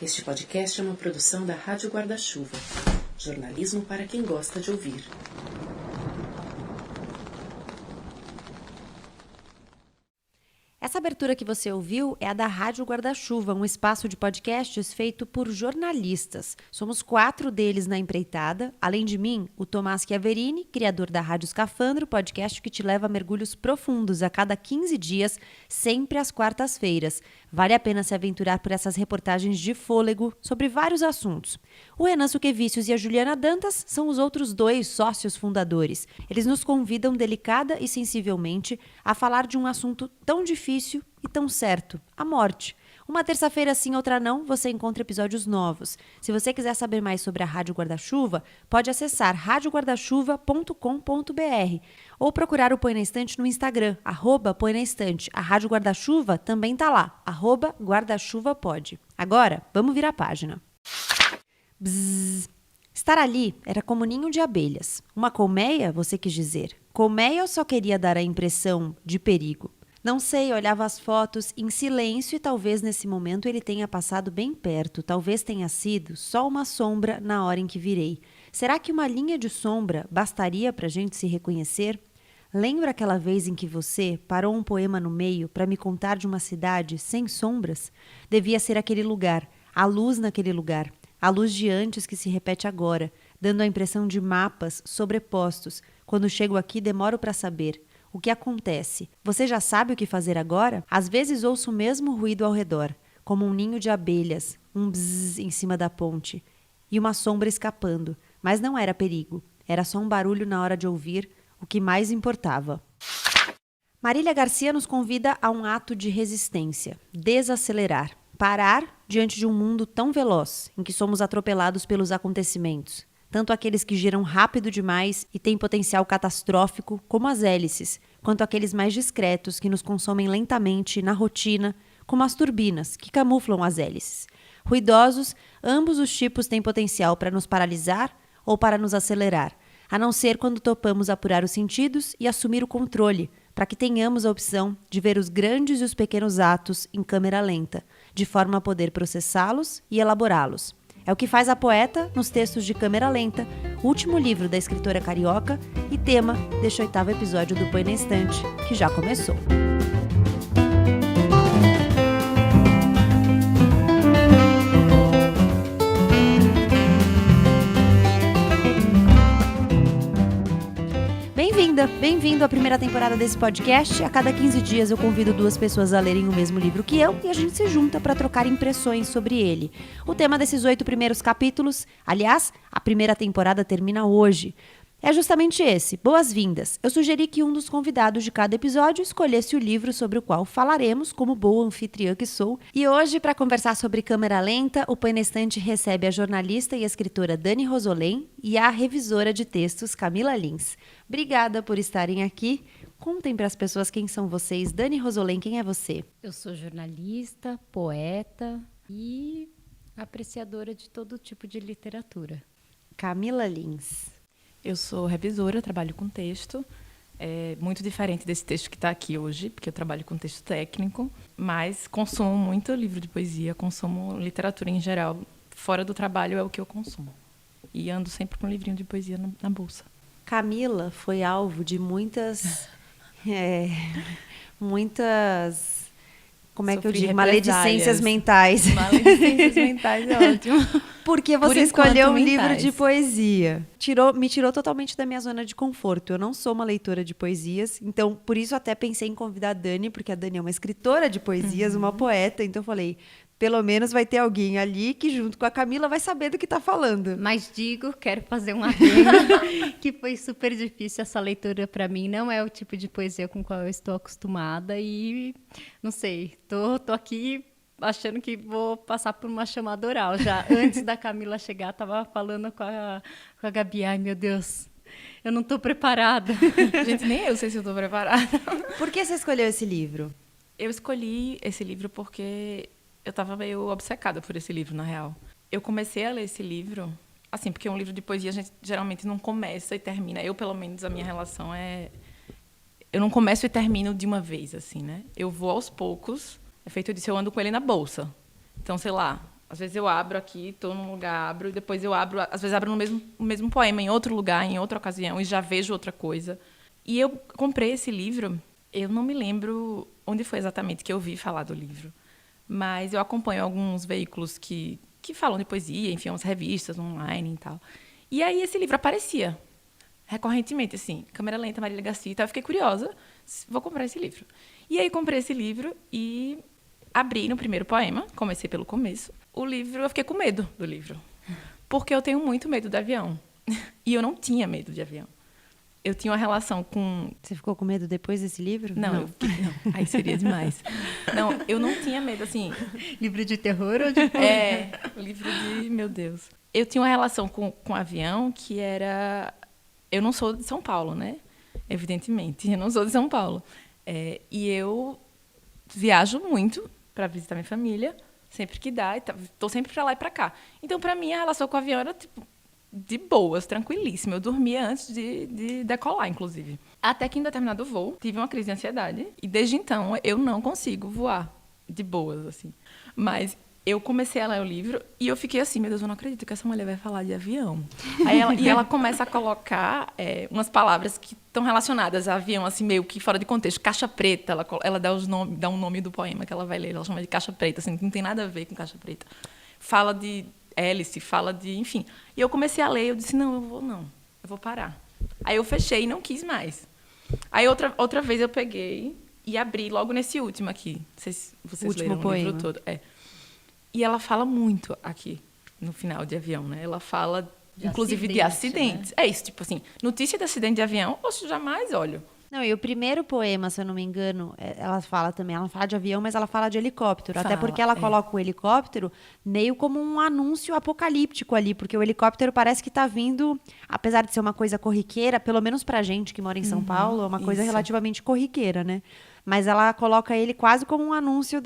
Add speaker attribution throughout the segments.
Speaker 1: Este podcast é uma produção da Rádio Guarda-Chuva. Jornalismo para quem gosta de ouvir.
Speaker 2: Essa abertura que você ouviu é a da Rádio Guarda-Chuva, um espaço de podcasts feito por jornalistas. Somos 4 deles na empreitada. Além de mim, o Tomás Chiaverini, criador da Rádio Escafandro, podcast que te leva a mergulhos profundos a cada 15 dias, sempre às quartas-feiras. Vale a pena se aventurar por essas reportagens de fôlego sobre vários assuntos. O Renan Suquevicius e a Juliana Dantas são os outros 2 sócios fundadores. Eles nos convidam delicada e sensivelmente a falar de um assunto tão difícil e tão certo, a morte. Uma terça-feira sim, outra não, você encontra episódios novos. Se você quiser saber mais sobre a Rádio Guarda-Chuva, pode acessar radioguardachuva.com.br ou procurar o Põe na Estante no Instagram, @Põe na Estante. A Rádio Guarda-Chuva também tá lá, @guardachuvapod. Agora, vamos virar a página. Bzzz. Estar ali era como ninho de abelhas. Uma colmeia, você quis dizer. Colmeia ou só queria dar a impressão de perigo? Não sei, olhava as fotos em silêncio e talvez nesse momento ele tenha passado bem perto. Talvez tenha sido só uma sombra na hora em que virei. Será que uma linha de sombra bastaria para a gente se reconhecer? Lembra aquela vez em que você parou um poema no meio para me contar de uma cidade sem sombras? Devia ser aquele lugar, a luz naquele lugar. A luz de antes que se repete agora, dando a impressão de mapas sobrepostos. Quando chego aqui, demoro para saber. O que acontece? Você já sabe o que fazer agora? Às vezes ouço o mesmo ruído ao redor, como um ninho de abelhas, um bzzz em cima da ponte, e uma sombra escapando. Mas não era perigo, era só um barulho na hora de ouvir o que mais importava. Marília Garcia nos convida a um ato de resistência, desacelerar, parar diante de um mundo tão veloz, em que somos atropelados pelos acontecimentos. Tanto aqueles que giram rápido demais e têm potencial catastrófico, como as hélices, quanto aqueles mais discretos que nos consomem lentamente na rotina, como as turbinas, que camuflam as hélices. Ruidosos, ambos os tipos têm potencial para nos paralisar ou para nos acelerar, a não ser quando topamos apurar os sentidos e assumir o controle, para que tenhamos a opção de ver os grandes e os pequenos atos em câmera lenta, de forma a poder processá-los e elaborá-los. É o que faz a poeta nos textos de câmera lenta, último livro da escritora carioca e tema deste 8º episódio do Põe na Estante, que já começou. Bem-vindo à primeira temporada desse podcast. A cada 15 dias eu convido 2 pessoas a lerem o mesmo livro que eu e a gente se junta para trocar impressões sobre ele. O tema desses 8 primeiros capítulos, aliás, a primeira temporada termina hoje, é justamente esse, boas-vindas. Eu sugeri que um dos convidados de cada episódio escolhesse o livro sobre o qual falaremos, como boa anfitriã que sou. E hoje, para conversar sobre câmera lenta, o Põe na Estante recebe a jornalista e escritora Dani Rosolém e a revisora de textos Camila Lins. Obrigada por estarem aqui. Contem para as pessoas quem são vocês. Dani Rosolém, quem é você?
Speaker 3: Eu sou jornalista, poeta e apreciadora de todo tipo de literatura.
Speaker 2: Camila Lins.
Speaker 4: Eu sou revisora, trabalho com texto. É muito diferente desse texto que está aqui hoje, porque eu trabalho com texto técnico, mas consumo muito livro de poesia, consumo literatura em geral. Fora do trabalho é o que eu consumo. E ando sempre com um livrinho de poesia na bolsa.
Speaker 2: Camila foi alvo de muitas... Como é que eu digo? Maledicências mentais.
Speaker 4: Maledicências mentais é ótimo.
Speaker 2: Porque você escolheu um livro de poesia. Me tirou totalmente da minha zona de conforto. Eu não sou uma leitora de poesias, então por isso até pensei em convidar a Dani, porque a Dani é uma escritora de poesias, uma poeta, então eu falei, pelo menos vai ter alguém ali que junto com a Camila vai saber do que está falando.
Speaker 3: Mas quero fazer um adendo, que foi super difícil essa leitura para mim, não é o tipo de poesia com qual eu estou acostumada e, não sei, tô aqui achando que vou passar por uma chamada oral. Já antes da Camila chegar, estava falando com a Gabi, ai meu Deus, eu não estou preparada.
Speaker 4: Gente, nem eu sei se eu estou preparada.
Speaker 2: Por que você escolheu esse livro?
Speaker 4: Eu escolhi esse livro porque eu estava meio obcecada por esse livro, na real. Eu comecei a ler esse livro, assim, porque um livro de poesia a gente geralmente não começa e termina. Eu, pelo menos, a minha relação é... Eu não começo e termino de uma vez, assim, né? Eu vou aos poucos. É feito disso, eu ando com ele na bolsa. Então, sei lá, Às vezes eu abro aqui, estou num lugar, abro, e depois eu abro, às vezes abro no mesmo poema, em outro lugar, em outra ocasião, e já vejo outra coisa. E eu comprei esse livro, eu não me lembro onde foi exatamente que eu ouvi falar do livro, mas eu acompanho alguns veículos que falam de poesia, enfim, umas revistas online e tal. E aí esse livro aparecia recorrentemente, assim, Câmera Lenta, Marília Garcia e tal. Eu fiquei curiosa, vou comprar esse livro. E aí comprei esse livro e abri no primeiro poema, comecei pelo começo. O livro, eu fiquei com medo do livro, porque eu tenho muito medo de avião. E eu não tinha medo de avião. Eu tinha uma relação com...
Speaker 2: Você ficou com medo depois desse livro?
Speaker 4: Não. Aí seria demais. Não, eu não tinha medo, assim...
Speaker 3: Livro de terror ou de...
Speaker 4: Livro de... Meu Deus. Eu tinha uma relação com avião que era... Eu não sou de São Paulo, né? Evidentemente, eu não sou de São Paulo. E eu viajo muito para visitar minha família, sempre que dá, estou sempre para lá e para cá. Então, para mim, a relação com o avião era, tipo, de boas, tranquilíssima. Eu dormia antes de decolar, inclusive. Até que, em determinado voo, tive uma crise de ansiedade. E, desde então, eu não consigo voar de boas, assim. Mas eu comecei a ler o livro e eu fiquei assim, meu Deus, eu não acredito que essa mulher vai falar de avião. Aí ela começa a colocar umas palavras que estão relacionadas a avião, assim, meio que fora de contexto. Caixa preta, ela dá um nome do poema que ela vai ler, ela chama de caixa preta, assim, não tem nada a ver com caixa preta. Fala de hélice, fala de... Enfim. E eu comecei a ler, eu disse, não, eu vou parar. Aí eu fechei e não quis mais. Aí outra vez eu peguei e abri logo nesse último aqui. Não sei se vocês leram o livro todo. E ela fala muito aqui, no final de avião, né? Ela fala, inclusive, de acidentes. Né? É isso, tipo assim, notícia de acidente de avião, poxa, jamais olho.
Speaker 2: Não, e o primeiro poema, se eu não me engano, ela fala de avião, mas ela fala de helicóptero. Até porque ela coloca o helicóptero meio como um anúncio apocalíptico ali, porque o helicóptero parece que está vindo, apesar de ser uma coisa corriqueira, pelo menos pra gente que mora em São Paulo, é uma coisa relativamente corriqueira, né? Mas ela coloca ele quase como um anúncio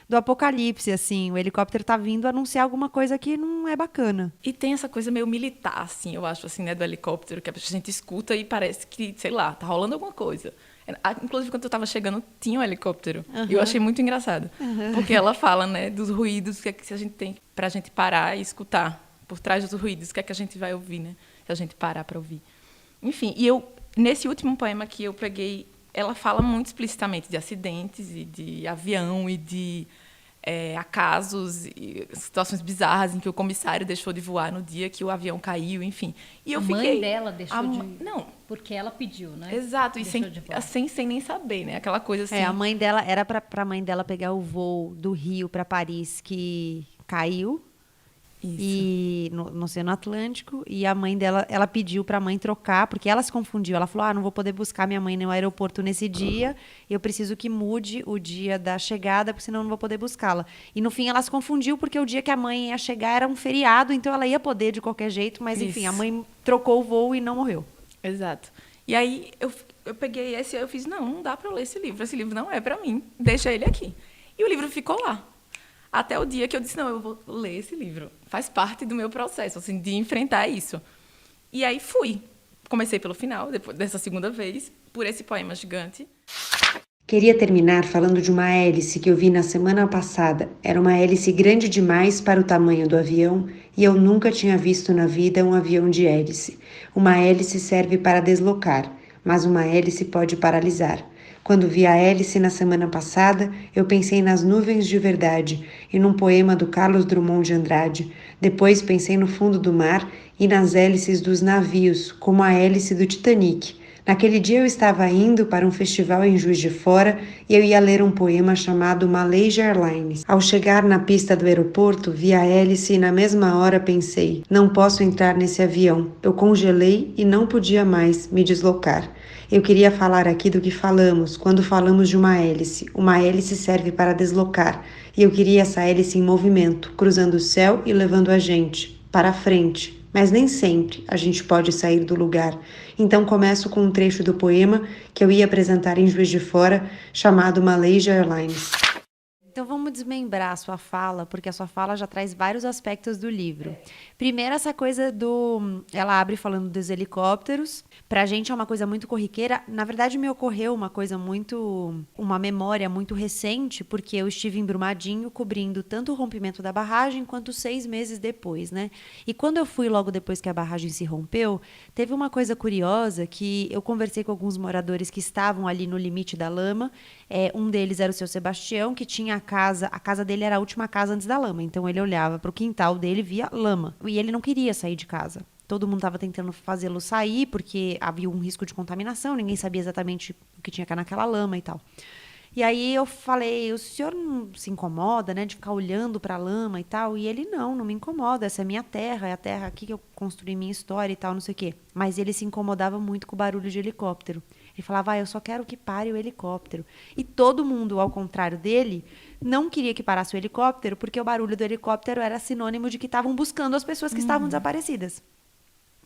Speaker 2: do apocalipse, assim. O helicóptero tá vindo anunciar alguma coisa que não é bacana.
Speaker 4: E tem essa coisa meio militar, assim, eu acho, assim, né, do helicóptero, que a gente escuta e parece que, sei lá, tá rolando alguma coisa. Inclusive, quando eu tava chegando, tinha um helicóptero. E eu achei muito engraçado. Porque ela fala, né, dos ruídos que a gente tem pra gente parar e escutar. Por trás dos ruídos, o que é que a gente vai ouvir, né? Se a gente parar pra ouvir. Enfim, e nesse último poema que eu peguei, ela fala muito explicitamente de acidentes e de avião e de acasos e situações bizarras em que o comissário deixou de voar no dia que o avião caiu, enfim. E eu fiquei...
Speaker 3: mãe dela deixou de...
Speaker 4: Não.
Speaker 3: Porque ela pediu, né?
Speaker 4: Exato, e sem nem saber, né? Aquela coisa assim...
Speaker 2: a mãe dela, era pra mãe dela pegar o voo do Rio para Paris que caiu. Isso. E no Oceano Atlântico, e a mãe dela, ela pediu para a mãe trocar, porque ela se confundiu, ela falou, não vou poder buscar minha mãe no aeroporto nesse dia, eu preciso que mude o dia da chegada, porque senão eu não vou poder buscá-la. E no fim ela se confundiu, porque o dia que a mãe ia chegar era um feriado, então ela ia poder de qualquer jeito, mas enfim, a mãe trocou o voo e não morreu.
Speaker 4: Exato. E aí eu peguei esse, eu fiz, não dá para ler esse livro não é para mim, deixa ele aqui. E o livro ficou lá. Até o dia que eu disse, não, eu vou ler esse livro. Faz parte do meu processo, assim, de enfrentar isso. E aí fui. Comecei pelo final, depois dessa segunda vez, por esse poema gigante.
Speaker 5: Queria terminar falando de uma hélice que eu vi na semana passada. Era uma hélice grande demais para o tamanho do avião e eu nunca tinha visto na vida um avião de hélice. Uma hélice serve para deslocar, mas uma hélice pode paralisar. Quando vi a hélice na semana passada, eu pensei nas nuvens de verdade e num poema do Carlos Drummond de Andrade. Depois pensei no fundo do mar e nas hélices dos navios, como a hélice do Titanic. Naquele dia eu estava indo para um festival em Juiz de Fora e eu ia ler um poema chamado Malaysia Airlines. Ao chegar na pista do aeroporto, vi a hélice e na mesma hora pensei, não posso entrar nesse avião. Eu congelei e não podia mais me deslocar. Eu queria falar aqui do que falamos quando falamos de uma hélice. Uma hélice serve para deslocar e eu queria essa hélice em movimento, cruzando o céu e levando a gente para frente. Mas nem sempre a gente pode sair do lugar. Então começo com um trecho do poema que eu ia apresentar em Juiz de Fora, chamado Malaysia Airlines.
Speaker 2: Então vamos desmembrar a sua fala, porque a sua fala já traz vários aspectos do livro. Primeiro, essa coisa do... Ela abre falando dos helicópteros. Pra gente é uma coisa muito corriqueira. Na verdade, me ocorreu uma coisa muito... Uma memória muito recente, porque eu estive em Brumadinho cobrindo tanto o rompimento da barragem quanto 6 meses depois, né? E quando eu fui logo depois que a barragem se rompeu, teve uma coisa curiosa que eu conversei com alguns moradores que estavam ali no limite da lama. Um deles era o seu Sebastião, que tinha a casa dele era a última casa antes da lama, então ele olhava para o quintal dele e via lama, e ele não queria sair de casa. Todo mundo estava tentando fazê-lo sair, porque havia um risco de contaminação, ninguém sabia exatamente o que tinha naquela lama e tal. E aí eu falei, o senhor não se incomoda, né, de ficar olhando para a lama e tal? E ele, não me incomoda, essa é minha terra, é a terra aqui que eu construí minha história e tal, não sei o quê. Mas ele se incomodava muito com o barulho de helicóptero. Ele falava, eu só quero que pare o helicóptero. E todo mundo, ao contrário dele, não queria que parasse o helicóptero, porque o barulho do helicóptero era sinônimo de que estavam buscando as pessoas que estavam desaparecidas.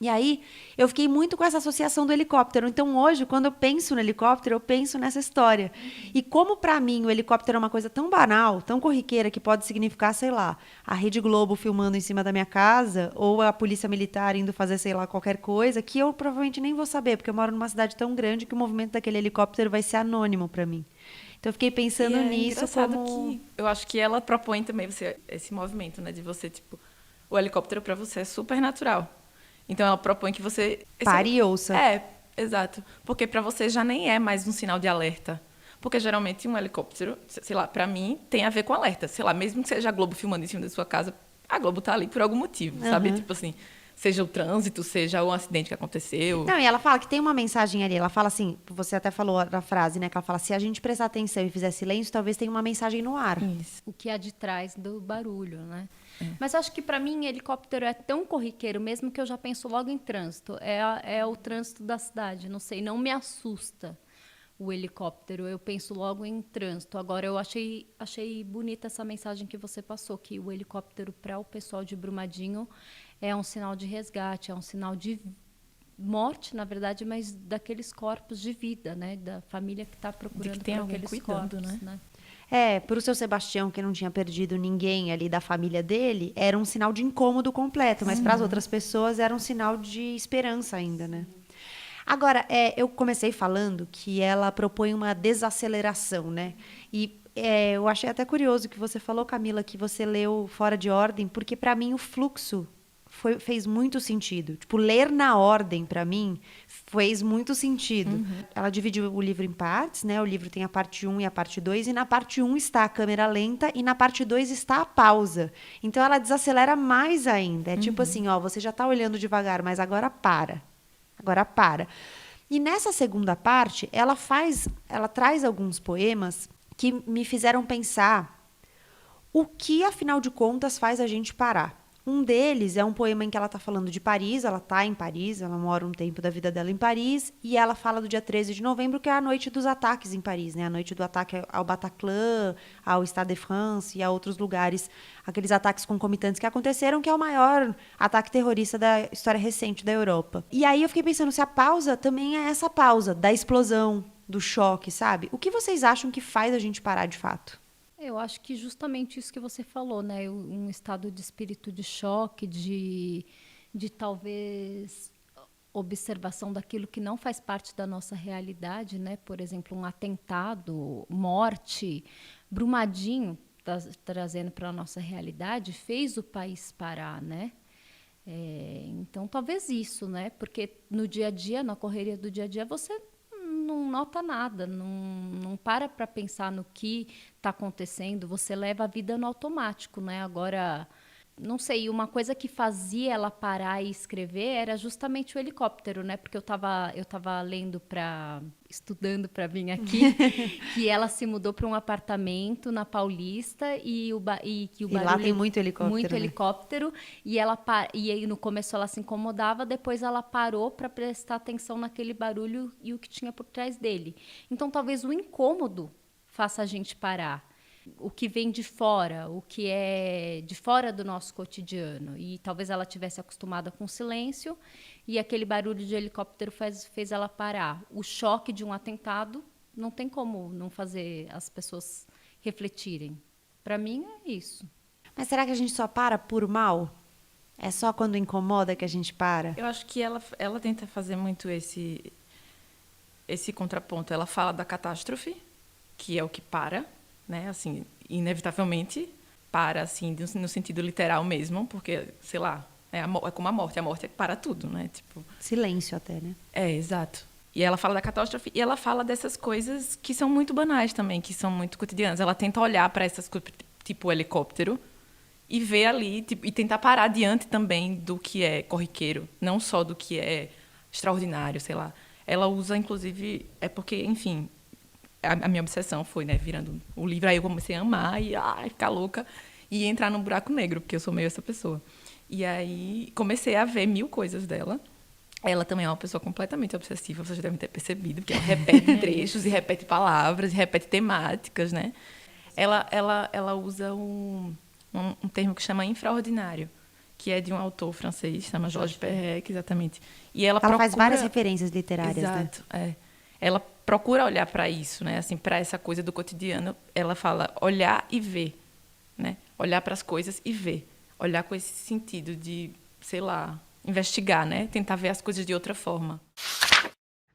Speaker 2: E aí, eu fiquei muito com essa associação do helicóptero. Então, hoje, quando eu penso no helicóptero, eu penso nessa história. E como, para mim, o helicóptero é uma coisa tão banal, tão corriqueira, que pode significar, sei lá, a Rede Globo filmando em cima da minha casa, ou a polícia militar indo fazer, sei lá, qualquer coisa, que eu provavelmente nem vou saber, porque eu moro numa cidade tão grande que o movimento daquele helicóptero vai ser anônimo para mim. Então, eu fiquei pensando nisso como...
Speaker 4: Que eu acho que ela propõe também esse movimento, né? De você, tipo... O helicóptero, para você, é super natural. Então, ela propõe que você...
Speaker 2: Pare e ouça.
Speaker 4: Exato. Porque para você já nem é mais um sinal de alerta. Porque, geralmente, um helicóptero, sei lá, para mim, tem a ver com alerta. Sei lá, mesmo que seja a Globo filmando em cima da sua casa, a Globo tá ali por algum motivo, sabe? Tipo assim, seja o trânsito, seja o acidente que aconteceu.
Speaker 2: Não, e ela fala que tem uma mensagem ali. Ela fala assim, você até falou a frase, né? Que ela fala, se a gente prestar atenção e fizer silêncio, talvez tenha uma mensagem no ar.
Speaker 4: Isso.
Speaker 3: O que há de trás do barulho, né? Mas acho que para mim helicóptero é tão corriqueiro mesmo que eu já penso logo em trânsito. É o trânsito da cidade, não sei, não me assusta o helicóptero, eu penso logo em trânsito. Agora eu achei bonita essa mensagem que você passou, que o helicóptero para o pessoal de Brumadinho é um sinal de resgate, é um sinal de morte, na verdade, mas daqueles corpos de vida, né, da família que está procurando por aqueles corpos, né?
Speaker 2: Para o seu Sebastião, que não tinha perdido ninguém ali da família dele, era um sinal de incômodo completo, mas para as outras pessoas era um sinal de esperança ainda, né? Agora, eu comecei falando que ela propõe uma desaceleração, né? E eu achei até curioso que você falou, Camila, que você leu fora de ordem, porque para mim o fluxo fez muito sentido. Tipo, ler na ordem, para mim, fez muito sentido. Ela dividiu o livro em partes, né? O livro tem a parte 1 e a parte 2, e na parte 1 está a câmera lenta e na parte 2 está a pausa. Então, ela desacelera mais ainda. É tipo assim, ó, você já está olhando devagar, mas agora para. Agora para. E nessa segunda parte, ela traz alguns poemas que me fizeram pensar o que, afinal de contas, faz a gente parar. Um deles é um poema em que ela está falando de Paris, ela está em Paris, ela mora um tempo da vida dela em Paris, e ela fala do dia 13 de novembro, que é a noite dos ataques em Paris, né? A noite do ataque ao Bataclan, ao Stade de France e a outros lugares, aqueles ataques concomitantes que aconteceram, que é o maior ataque terrorista da história recente da Europa. E aí eu fiquei pensando se a pausa também é essa pausa da explosão, do choque, sabe? O que vocês acham que faz a gente parar de fato?
Speaker 3: Eu acho que justamente isso que você falou, né? Um estado de espírito de choque, de talvez observação daquilo que não faz parte da nossa realidade, né? Por exemplo, um atentado, morte, Brumadinho, trazendo para a nossa realidade, fez o país parar, né? Então, talvez isso, né? Porque no dia a dia, na correria do dia a dia, você não nota nada, não para pensar no que está acontecendo, você leva a vida no automático, né? Agora, não sei, uma coisa que fazia ela parar e escrever era justamente o helicóptero, né? Porque eu tava lendo estudando para vir aqui, que ela se mudou para um apartamento na Paulista e que o barulho,
Speaker 2: lá tem muito helicóptero.
Speaker 3: Muito
Speaker 2: né?
Speaker 3: helicóptero, e aí no começo ela se incomodava, depois ela parou para prestar atenção naquele barulho e o que tinha por trás dele. Então talvez o incômodo faça a gente parar. O que vem de fora, o que é de fora do nosso cotidiano. E talvez ela tivesse acostumada com o silêncio e aquele barulho de helicóptero fez ela parar. O choque de um atentado não tem como não fazer as pessoas refletirem. Pra mim é isso.
Speaker 2: Mas será que a gente só para por mal? É só quando incomoda que a gente para?
Speaker 4: Eu acho que ela tenta fazer muito esse contraponto. Ela fala da catástrofe, que é o que para, né? Assim, inevitavelmente para, assim, no sentido literal mesmo, porque, sei lá, é como a morte para tudo, né? Tipo,
Speaker 2: Silêncio até, né?
Speaker 4: exato. E ela fala da catástrofe e ela fala dessas coisas que são muito banais também, que são muito cotidianas. Ela tenta olhar para essas coisas, tipo o helicóptero, e ver ali, tipo, e tentar parar diante também do que é corriqueiro, não só do que é extraordinário, sei lá. Ela usa, inclusive, porque, enfim, a minha obsessão foi, né, virando o livro, aí eu comecei a amar e ficar louca e entrar num buraco negro, porque eu sou meio essa pessoa. E aí comecei a ver 1000 coisas dela. Ela também é uma pessoa completamente obsessiva, vocês devem ter percebido, porque ela repete trechos e repete palavras e repete temáticas, né? Ela usa um termo que chama infraordinário, que é de um autor francês, chama Georges Perec, exatamente. E ela
Speaker 2: faz várias referências literárias,
Speaker 4: exato,
Speaker 2: né?
Speaker 4: Ela procura olhar para isso, né? Assim, para essa coisa do cotidiano. Ela fala olhar e ver, né? Olhar para as coisas e ver. Olhar com esse sentido de, sei lá, investigar, né? Tentar ver as coisas de outra forma.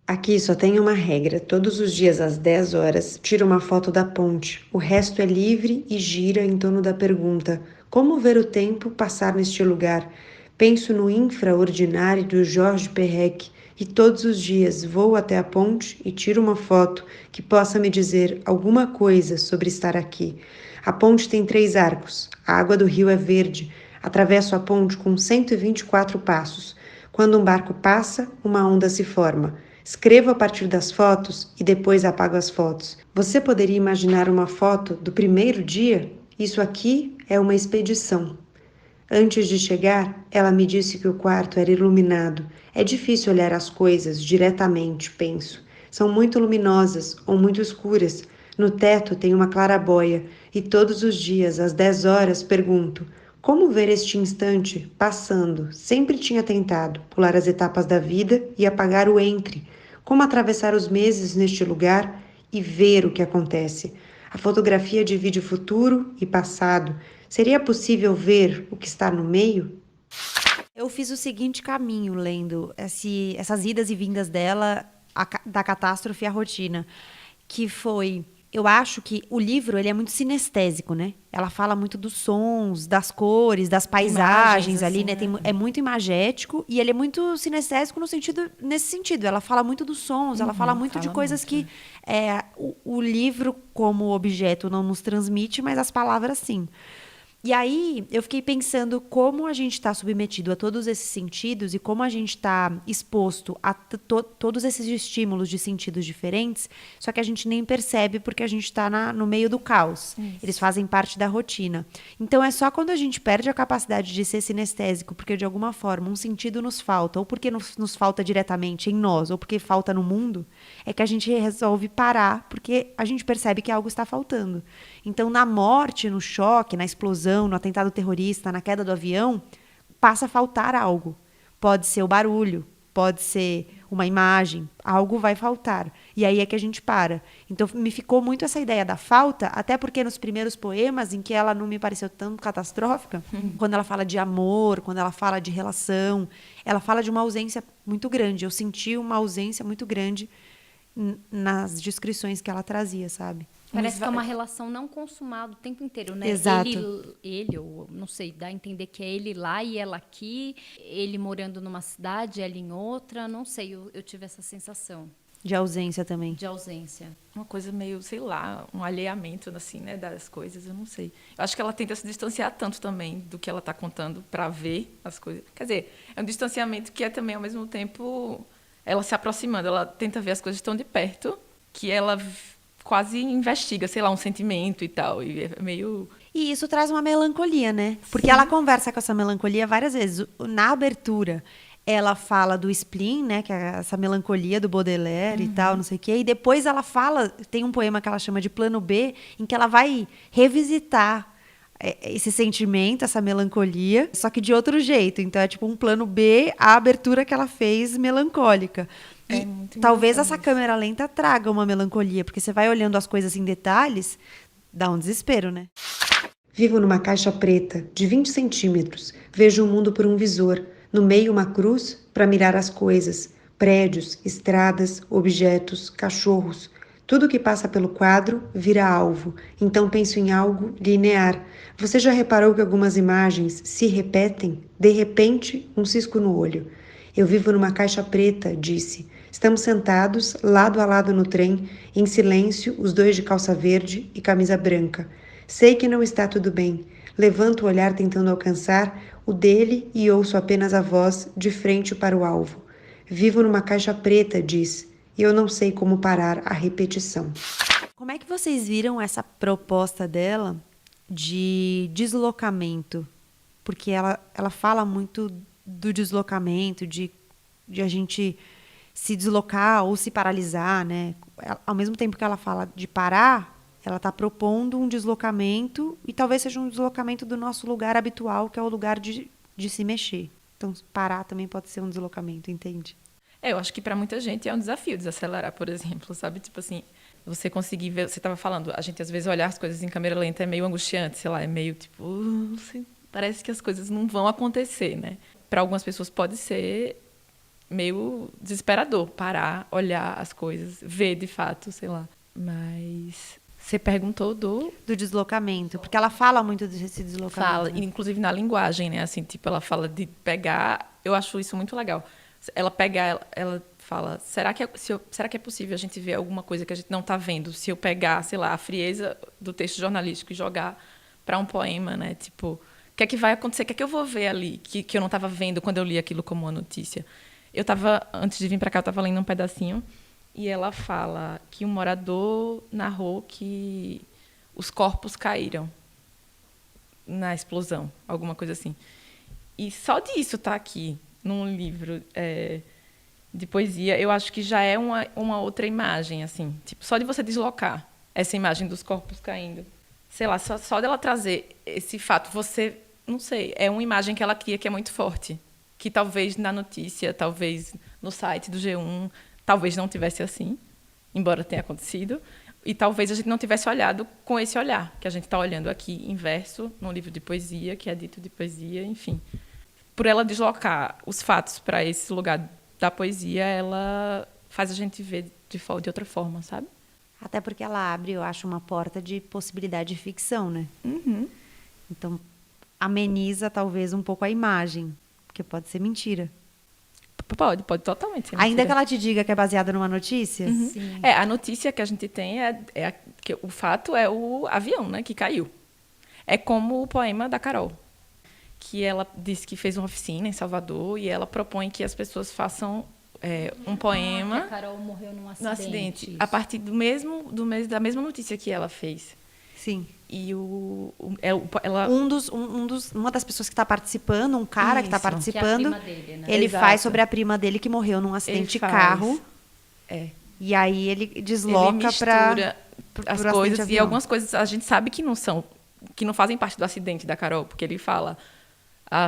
Speaker 5: Aqui só tem uma regra. Todos os dias às 10 horas, tiro uma foto da ponte. O resto é livre e gira em torno da pergunta: como ver o tempo passar neste lugar? Penso no infraordinário do Georges Perec e todos os dias vou até a ponte e tiro uma foto que possa me dizer alguma coisa sobre estar aqui. A ponte tem 3 arcos. A água do rio é verde. Atravesso a ponte com 124 passos. Quando um barco passa, uma onda se forma. Escrevo a partir das fotos e depois apago as fotos. Você poderia imaginar uma foto do primeiro dia? Isso aqui é uma expedição. Antes de chegar, ela me disse que o quarto era iluminado. É difícil olhar as coisas diretamente, penso. São muito luminosas ou muito escuras. No teto tem uma claraboia e todos os dias, às 10 horas, pergunto: como ver este instante passando? Sempre tinha tentado pular as etapas da vida e apagar o entre. Como atravessar os meses neste lugar e ver o que acontece? A fotografia divide futuro e passado. Seria possível ver o que está no meio?
Speaker 2: Eu fiz o seguinte caminho lendo essas idas e vindas dela, da catástrofe à rotina, que foi... Eu acho que o livro ele é muito sinestésico, né? Ela fala muito dos sons, das cores, das paisagens
Speaker 4: Imagens,
Speaker 2: ali,
Speaker 4: assim,
Speaker 2: né? É muito imagético e ele é muito sinestésico nesse sentido. Ela fala muito dos sons, ela fala muito de coisas
Speaker 4: muito,
Speaker 2: que o livro como objeto não nos transmite, mas as palavras sim. E aí, eu fiquei pensando como a gente está submetido a todos esses sentidos e como a gente está exposto a todos esses estímulos de sentidos diferentes, só que a gente nem percebe porque a gente está no meio do caos. Isso. Eles fazem parte da rotina. Então, é só quando a gente perde a capacidade de ser sinestésico, porque de alguma forma um sentido nos falta, ou porque nos falta diretamente em nós, ou porque falta no mundo, é que a gente resolve parar, porque a gente percebe que algo está faltando. Então, na morte, no choque, na explosão, no atentado terrorista, na queda do avião, passa a faltar algo. Pode ser o barulho, pode ser uma imagem, algo vai faltar. E aí é que a gente para. Então, me ficou muito essa ideia da falta, até porque nos primeiros poemas, em que ela não me pareceu tão catastrófica, quando ela fala de amor, quando ela fala de relação, ela fala de uma ausência muito grande. Eu senti uma ausência muito grande nas descrições que ela trazia, sabe?
Speaker 3: Parece que é uma relação não consumada o tempo inteiro, né?
Speaker 2: Exato.
Speaker 3: Ele, ou não sei, dá a entender que é ele lá e ela aqui, ele morando numa cidade, ela em outra, não sei, eu tive essa sensação.
Speaker 2: De ausência também.
Speaker 3: De ausência.
Speaker 4: Uma coisa meio, sei lá, um alheamento, assim, né, das coisas, eu não sei. Eu acho que ela tenta se distanciar tanto também do que ela está contando para ver as coisas. Quer dizer, é um distanciamento que é também, ao mesmo tempo, ela se aproximando, ela tenta ver as coisas tão de perto que ela quase investiga, sei lá, um sentimento e tal, e é meio...
Speaker 2: E isso traz uma melancolia, né? Porque
Speaker 4: Sim.
Speaker 2: ela conversa com essa melancolia várias vezes. Na abertura, ela fala do spleen, né? Que é essa melancolia do Baudelaire e tal, não sei o quê. E depois ela fala, tem um poema que ela chama de Plano B, em que ela vai revisitar esse sentimento, essa melancolia, só que de outro jeito. Então é tipo um plano B, a abertura que ela fez melancólica. E talvez essa câmera lenta traga uma melancolia, porque você vai olhando as coisas em detalhes, Dá um desespero, né?
Speaker 5: Vivo numa caixa preta, de 20 centímetros. Vejo o mundo por um visor. No meio, uma cruz para mirar as coisas. Prédios, estradas, objetos, cachorros. Tudo que passa pelo quadro vira alvo. Então penso em algo linear. Você já reparou que algumas imagens se repetem? De repente, um cisco no olho. Eu vivo numa caixa preta, disse. Estamos sentados, lado a lado no trem, em silêncio, os dois de calça verde e camisa branca. Sei que não está tudo bem. Levanto o olhar tentando alcançar o dele e ouço apenas a voz de frente para o alvo. Vivo numa caixa preta, diz, e eu não sei como parar a repetição.
Speaker 2: Como é que vocês viram essa proposta dela de deslocamento? Porque ela fala muito do deslocamento, de a gente se deslocar ou se paralisar, né? Ao mesmo tempo que ela fala de parar, ela está propondo um deslocamento e talvez seja um deslocamento do nosso lugar habitual, que é o lugar de se mexer. Então, parar também pode ser um deslocamento, entende?
Speaker 4: Eu acho que para muita gente é um desafio desacelerar, por exemplo, sabe? Tipo assim, você conseguir ver... Você estava falando, a gente às vezes olhar as coisas em câmera lenta é meio angustiante, sei lá, é meio tipo... parece que as coisas não vão acontecer, né? Para algumas pessoas pode ser meio desesperador parar, olhar as coisas, ver de fato, sei lá. Mas você perguntou do
Speaker 2: deslocamento, porque ela fala muito desse deslocamento.
Speaker 4: Fala,
Speaker 2: né?
Speaker 4: Inclusive na linguagem, né? Assim, tipo, ela fala de pegar, eu acho isso muito legal. Ela pegar, ela fala, será que é possível a gente ver alguma coisa que a gente não está vendo? Se eu pegar, sei lá, a frieza do texto jornalístico e jogar para um poema, né? Tipo, o que é que vai acontecer? O que é que eu vou ver ali que eu não estava vendo quando eu li aquilo como uma notícia? Antes de vir para cá, eu estava lendo um pedacinho e ela fala que um morador narrou que os corpos caíram na explosão, alguma coisa assim. E só disso tá aqui, num livro de poesia, eu acho que já é uma outra imagem, assim. Tipo, só de você deslocar essa imagem dos corpos caindo. Sei lá, só dela trazer esse fato, você... Não sei, é uma imagem que ela cria que é muito forte. Que talvez na notícia, talvez no site do G1, talvez não tivesse assim, embora tenha acontecido. E talvez a gente não tivesse olhado com esse olhar que a gente está olhando aqui, inverso, num livro de poesia, que é dito de poesia, enfim. Por ela deslocar os fatos para esse lugar da poesia, ela faz a gente ver de outra forma, sabe?
Speaker 2: Até porque ela abre, eu acho, uma porta de possibilidade de ficção, né?
Speaker 4: Uhum.
Speaker 2: Então, ameniza talvez um pouco a imagem, porque pode ser mentira.
Speaker 4: Pode totalmente ser mentira.
Speaker 2: Ainda que ela te diga que é baseada numa notícia?
Speaker 4: Uhum.
Speaker 3: Sim.
Speaker 4: A notícia que a gente tem que o fato é o avião, né, que caiu. É como o poema da Carol, que ela disse que fez uma oficina em Salvador e ela propõe que as pessoas façam um poema
Speaker 3: Que a Carol morreu num
Speaker 4: no acidente,
Speaker 3: isso.
Speaker 4: a partir da mesma notícia que ela fez.
Speaker 2: Sim.
Speaker 4: E
Speaker 2: Uma das pessoas que está participando, um cara que está
Speaker 4: Isso.
Speaker 2: participando,
Speaker 3: Que é a prima dele, né?
Speaker 2: ele
Speaker 4: Exato.
Speaker 2: faz sobre a prima dele que morreu num acidente de
Speaker 4: faz.
Speaker 2: carro.
Speaker 4: É.
Speaker 2: E aí ele
Speaker 4: Ele
Speaker 2: desloca
Speaker 4: mistura
Speaker 2: para
Speaker 4: as coisas e algumas coisas a gente sabe que não fazem parte do acidente da Carol, porque ele fala,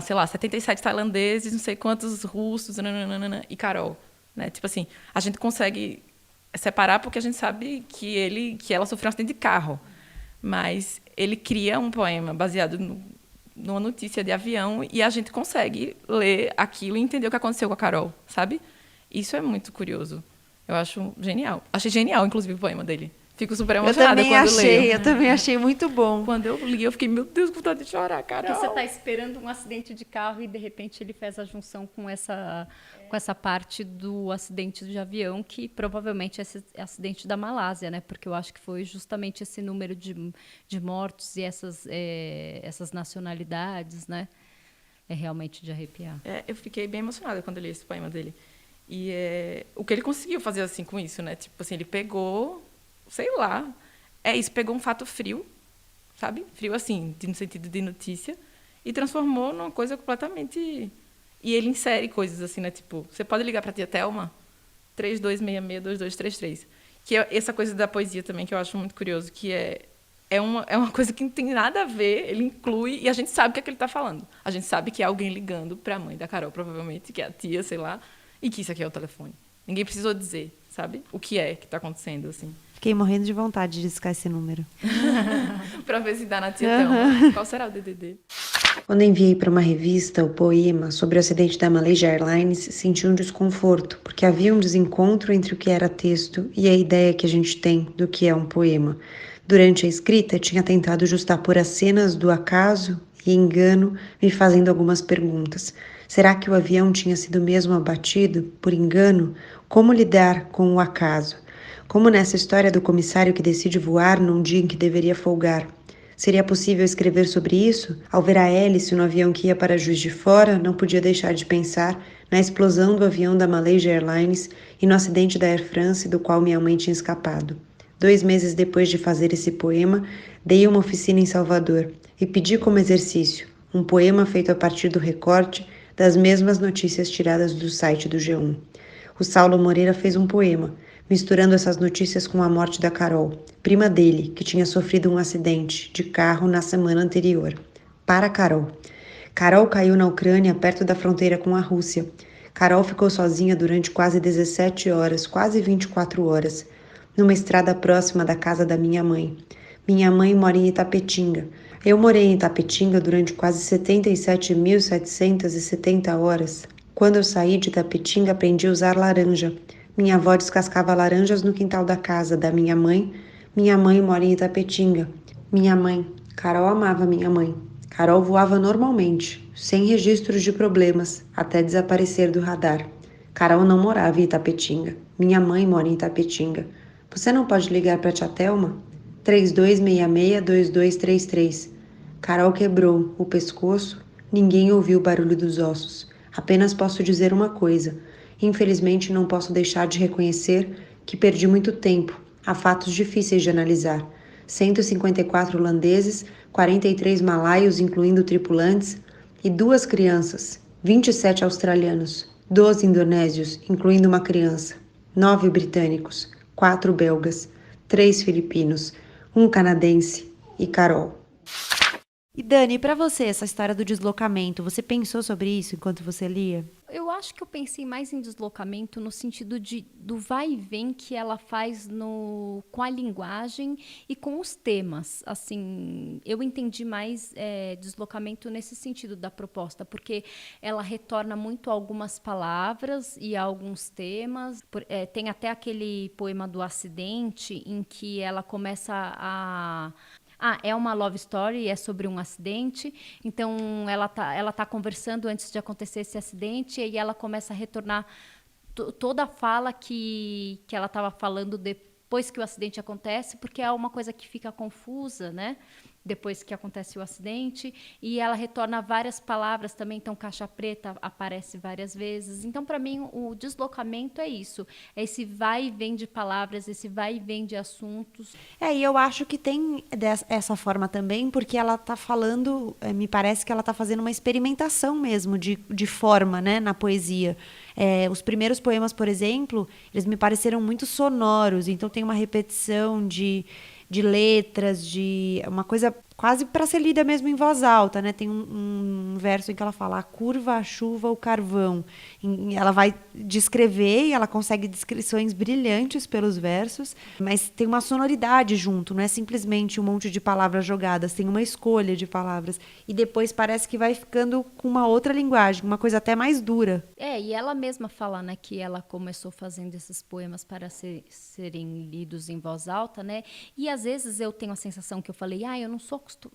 Speaker 4: sei lá, 77 tailandeses, não sei quantos russos, nananana, e Carol, né? Tipo assim, a gente consegue separar porque a gente sabe que ela sofreu um acidente de carro, mas ele cria um poema baseado numa notícia de avião e a gente consegue ler aquilo e entender o que aconteceu com a Carol, sabe? Isso é muito curioso. Eu acho genial. Achei genial, inclusive, o poema dele. Fico super emocionada quando leio.
Speaker 2: Eu também achei muito bom.
Speaker 4: Quando eu li, eu fiquei, meu Deus, com vontade de chorar, Carol.
Speaker 3: Porque você está esperando um acidente de carro e, de repente, ele faz a junção com essa parte do acidente de avião, que provavelmente é esse acidente da Malásia, né? Porque eu acho que foi justamente esse número de mortos e essas nacionalidades, né? É realmente de arrepiar.
Speaker 4: Eu fiquei bem emocionada quando eu li esse poema dele. E o que ele conseguiu fazer assim com isso, né? Tipo assim, ele pegou... sei lá, pegou um fato frio, sabe? Frio assim, no sentido de notícia, e transformou numa coisa completamente... E ele insere coisas assim, né? Tipo, você pode ligar para a tia Thelma, 3266-2233, que é essa coisa da poesia também, que eu acho muito curioso, que é uma coisa que não tem nada a ver, ele inclui, e a gente sabe o que é que ele está falando. A gente sabe que é alguém ligando para a mãe da Carol, provavelmente, que é a tia, sei lá, e que isso aqui é o telefone. Ninguém precisou dizer, sabe? O que é que está acontecendo, assim.
Speaker 2: Fiquei morrendo de vontade de discar esse número.
Speaker 4: Pra ver se dá na tia Thelma. Qual será o DDD?
Speaker 5: Quando enviei para uma revista o poema sobre o acidente da Malaysia Airlines, senti um desconforto, porque havia um desencontro entre o que era texto e a ideia que a gente tem do que é um poema. Durante a escrita, tinha tentado justaspor as cenas do acaso e engano, me fazendo algumas perguntas. Será que o avião tinha sido mesmo abatido por engano? Como lidar com o acaso? Como nessa história do comissário que decide voar num dia em que deveria folgar. Seria possível escrever sobre isso? Ao ver a hélice no avião que ia para Juiz de Fora, não podia deixar de pensar na explosão do avião da Malaysia Airlines e no acidente da Air France do qual minha mãe tinha escapado. 2 meses depois de fazer esse poema, dei uma oficina em Salvador e pedi como exercício um poema feito a partir do recorte das mesmas notícias tiradas do site do G1. O Saulo Moreira fez um poema, misturando essas notícias com a morte da Carol, prima dele, que tinha sofrido um acidente de carro na semana anterior. Para Carol. Carol caiu na Ucrânia, perto da fronteira com a Rússia. Carol ficou sozinha durante quase 17 horas, quase 24 horas, numa estrada próxima da casa da minha mãe. Minha mãe mora em Itapetinga. Eu morei em Itapetinga durante quase 77.770 horas. Quando eu saí de Itapetinga, aprendi a usar laranja. Minha avó descascava laranjas no quintal da casa da minha mãe. Minha mãe mora em Itapetinga. Minha mãe. Carol amava minha mãe. Carol voava normalmente, sem registros de problemas, até desaparecer do radar. Carol não morava em Itapetinga. Minha mãe mora em Itapetinga. Você não pode ligar para a tia Thelma? 3266-2233. Carol quebrou o pescoço. Ninguém ouviu o barulho dos ossos. Apenas posso dizer uma coisa. Infelizmente, não posso deixar de reconhecer que perdi muito tempo. Há fatos difíceis de analisar. 154 holandeses, 43 malaios, incluindo tripulantes, e 2 crianças. 27 australianos, 12 indonésios, incluindo uma criança. 9 britânicos, 4 belgas, 3 filipinos, 1 canadense e Carol.
Speaker 2: E Dani, pra você, essa história do deslocamento, você pensou sobre isso enquanto você lia?
Speaker 3: Eu acho que eu pensei mais em deslocamento no sentido do vai e vem que ela faz com a linguagem e com os temas. Assim, eu entendi mais deslocamento nesse sentido da proposta, porque ela retorna muito a algumas palavras e a alguns temas. Tem até aquele poema do acidente em que ela começa é uma love story, é sobre um acidente. Então, ela tá conversando antes de acontecer esse acidente e aí ela começa a retornar toda a fala que ela estava falando depois que o acidente acontece, porque é uma coisa que fica confusa, né? Depois que acontece o acidente, e ela retorna várias palavras também, então caixa preta aparece várias vezes. Então, para mim, o deslocamento é isso, é esse vai e vem de palavras, esse vai e vem de assuntos.
Speaker 2: E eu acho que tem essa forma também, porque ela está falando, me parece que ela está fazendo uma experimentação mesmo de forma, né, na poesia. Os primeiros poemas, por exemplo, eles me pareceram muito sonoros, então tem uma repetição de letras, de uma coisa quase para ser lida mesmo em voz alta, né? Tem um verso em que ela fala a curva, a chuva, o carvão. Ela vai descrever e ela consegue descrições brilhantes pelos versos, mas tem uma sonoridade junto, não é simplesmente um monte de palavras jogadas, tem uma escolha de palavras. E depois parece que vai ficando com uma outra linguagem, uma coisa até mais dura.
Speaker 3: E ela mesma fala, né, que ela começou fazendo esses poemas para serem lidos em voz alta, né? E às vezes eu tenho a sensação que eu falei,